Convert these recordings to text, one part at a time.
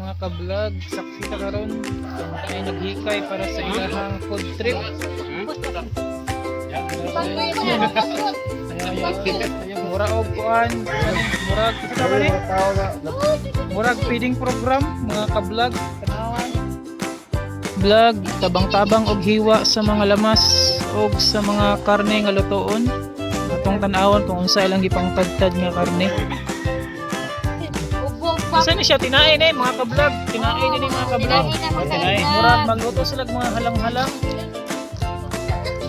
mga ka-vlog, saksi ta karon ay naghikay para sa ilahang food trip. Mura og kuan, murag kita ba ni? Murag feeding program mga ka-vlog. Tanawan. Vlog tabang-tabang og hiwa sa mga lamas og sa mga karne nga lutoon. Atong tan-awon kung unsa ilang gipangtadtad nga karne. Isa ni siya tinain mga ka-vlog. Tinain din mga ka-vlog. Tinain. Murag magluto sila mga halang-halang.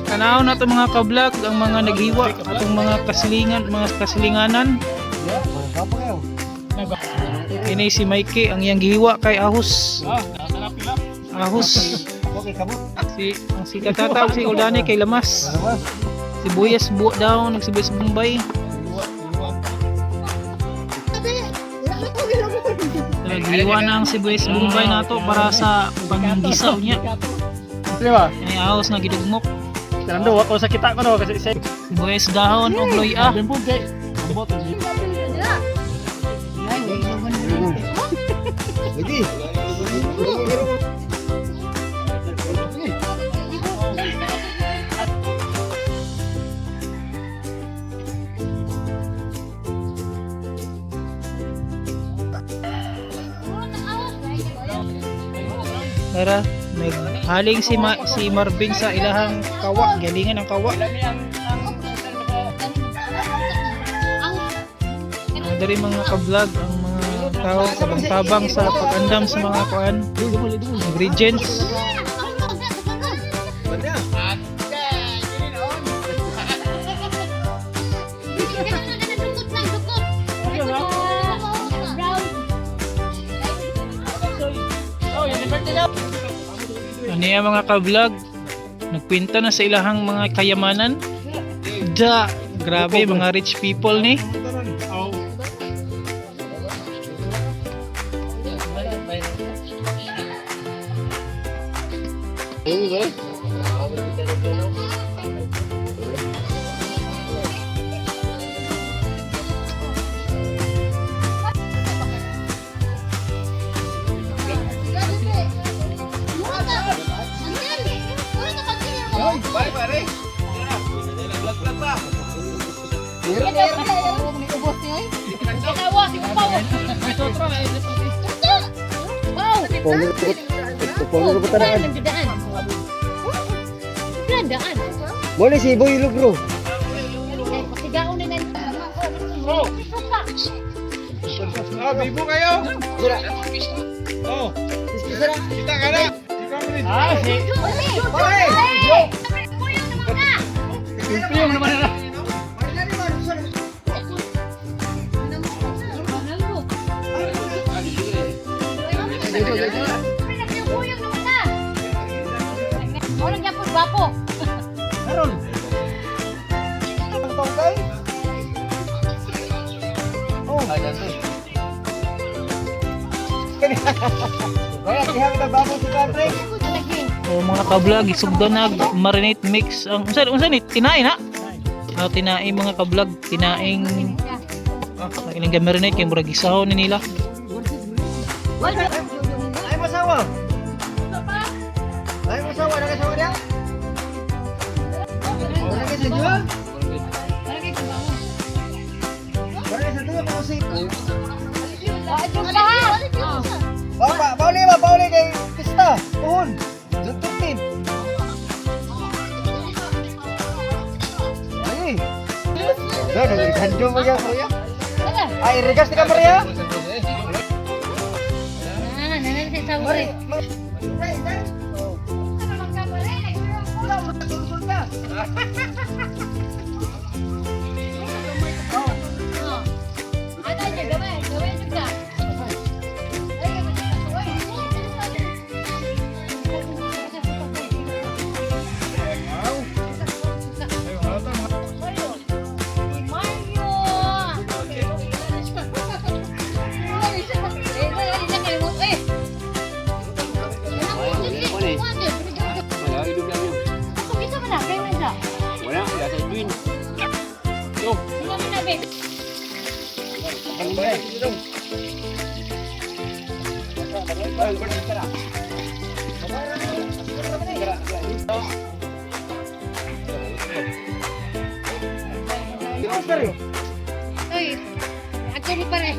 Tanaw na ito mga ka-vlog ang mga naghiwa atong mga kasilinganan. Ini si Mikey ang iyang gihiwa kay ahos. Ahos. Si Katataw si Uldani kay lamas. Sibuyas buo daw nagsibuyas Bombay. Naghiwa na ang sibuyas Bombay nato para sa panggisaw niya. Diba? Ini ahos na gidugmok. Nando ako sa kita ko no kasi isa. Sibuyas dahon og loya. Lagi. Tara, naghaling si Marvin sa ilahang kawa, galingan ang kawa. Dari mga ka-vlog ang mga tao tabang-tabang sa pag-andam sa mga kuan, ingredients. Ano yung mga ka-vlog? Nagkwenta na sa ilahang mga kayamanan. Da, grabe mga rich people ni. Bye pare. Boleh sih boy lu bro. Bibo kayo. Oh. Kita kada. Ah, si. Pare. Yung naman na. Orang japon bapo. Meron. Ang tongkay. Oh, ayan to. Kaya diha kita bapo sa country. O mga ka-vlog, isugdan na marinate mix ang unsa ni tinain ha? Oh, tinain mga ka-vlog, tinaing ilang marinate kay murag isahon ni nila. Ay masawa. Ay masawa na kasawa dia. Lagi sa dua. Lagi sa dua mo si. Bauli kay pista. Puhon. Tututin. Ay. Dah ganjong mo ya, Maria. Ay, regas di kamar ya. Nanti saya saburi. Ada aja, gawe juga. Uy, ako ni pare.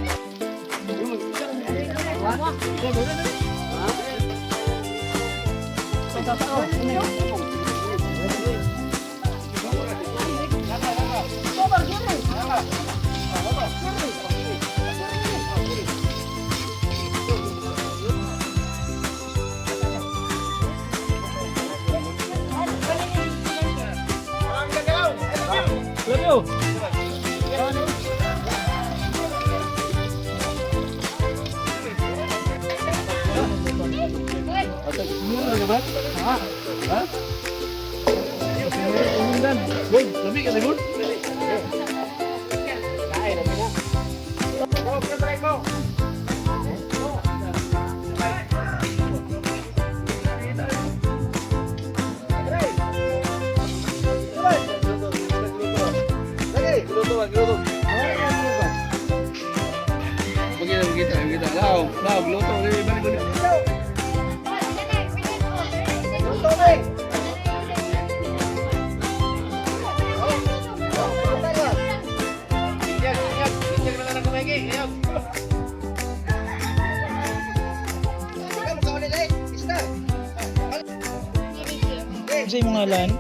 Sa imong ngalan?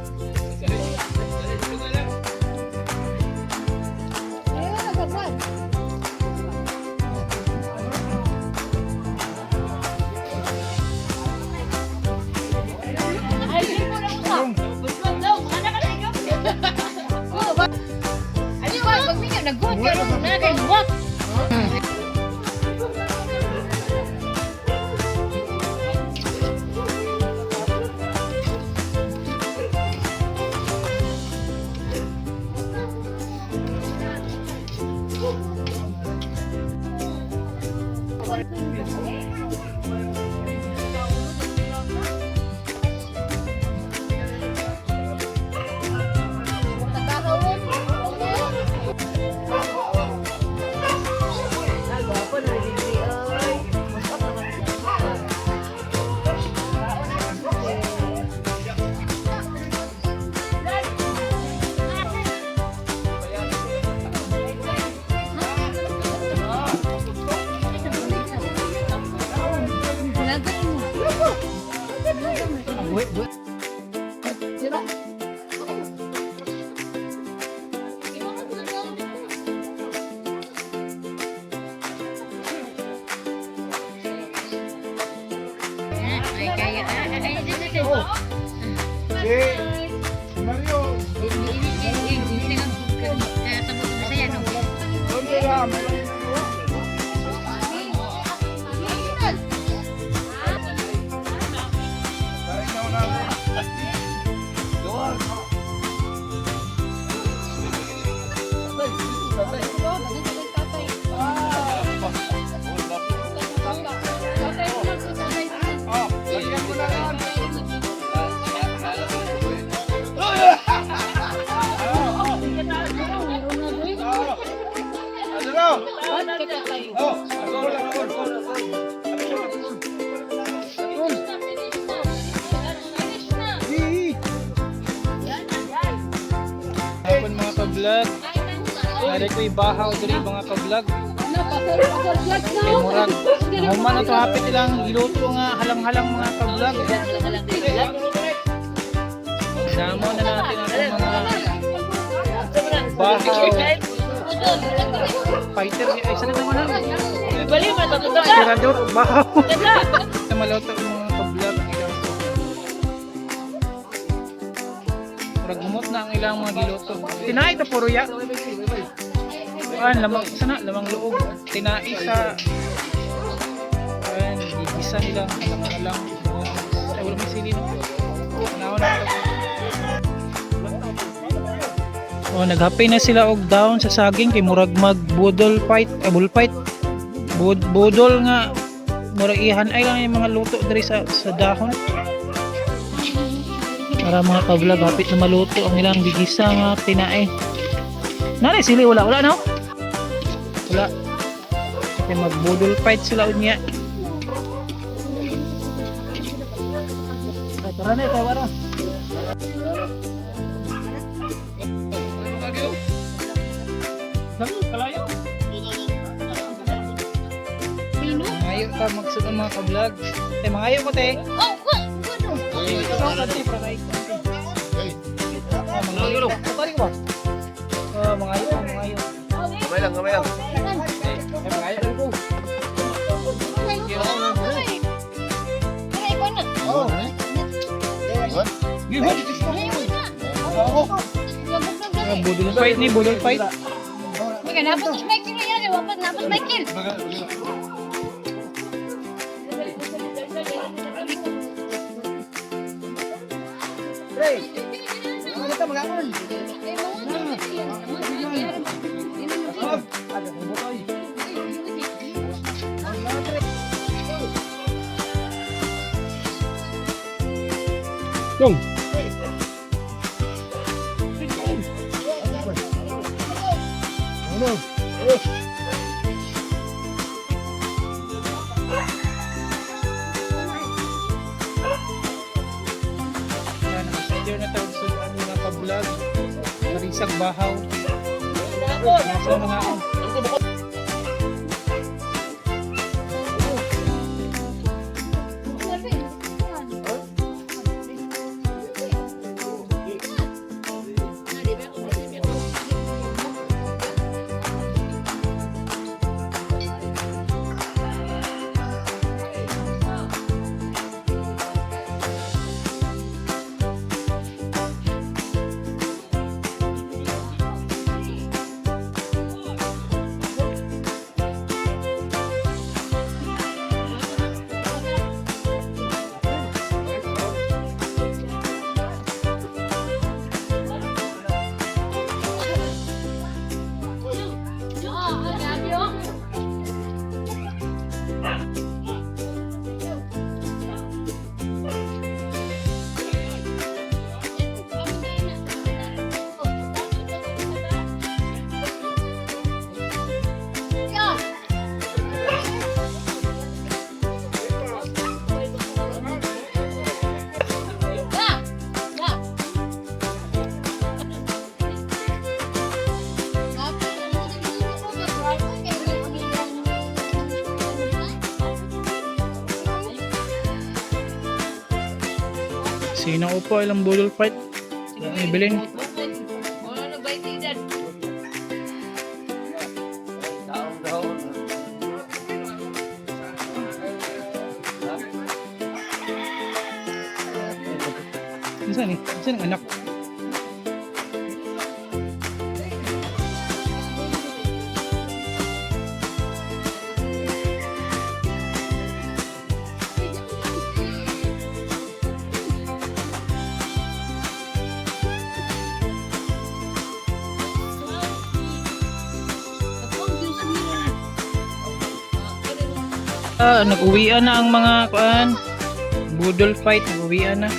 Mario. Hapon mga ka-vlog. Nari ko ibahaw diri mga ka-vlog. Kay murag human na to hapit ilang giluto nga halang-halang mga ka-vlog. Damo na natin ang mga bahaw. Fighter ay sana naman na. Bali mo to Tirador bahaw. Na maluto ang mga ka-vlog. Murag humot na ang ilang mga giluto. Tinay ta puro ya. Lamang sana lamang luog. Tinai sa gigisa nila alang-alang. Ay wala may sili no. Naon na. Oh, naghapay na sila og down sa saging kay murag mag budol fight, bullfight. Budol nga murag ihan ay lang yung mga luto diri sa dahon. Para mga ka-vlog hapit na maluto ang ilang gigisa nga tinae. Nari sili wala no? Wala. Kay mag budol fight sila unya. Tara na, tayo wala. Kalayo. Sino? Mangayo ka magsunod ng mga ka-vlog. Mangayo ko, te. Oh, what? Kanti, pranay. Mangayo. Patay ko ba? Mangayo. Kamay lang. Mangayo lang po. Aray ko na. Oh. Gihon. Aray ko na. Labog na gani. Budol fight ni, budol fight. Mika, napos si Michael na yan. Wapas napos Michael. Pre. Ano ka mag-aon? Ada mo tayo. Dong. Ano? Yan, nakasadyo na tayo sa mga ka-vlog. Marisag bahaw. Nasa mga Sino upo ilang budol fight? Ibilin. Saan eh? Saan ang anak? Nag-uwian na ang mga kuan. Budol fight, nag-uwian na.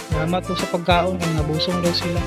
Salamat po sa pagkaon, kaya nabusong daw sila.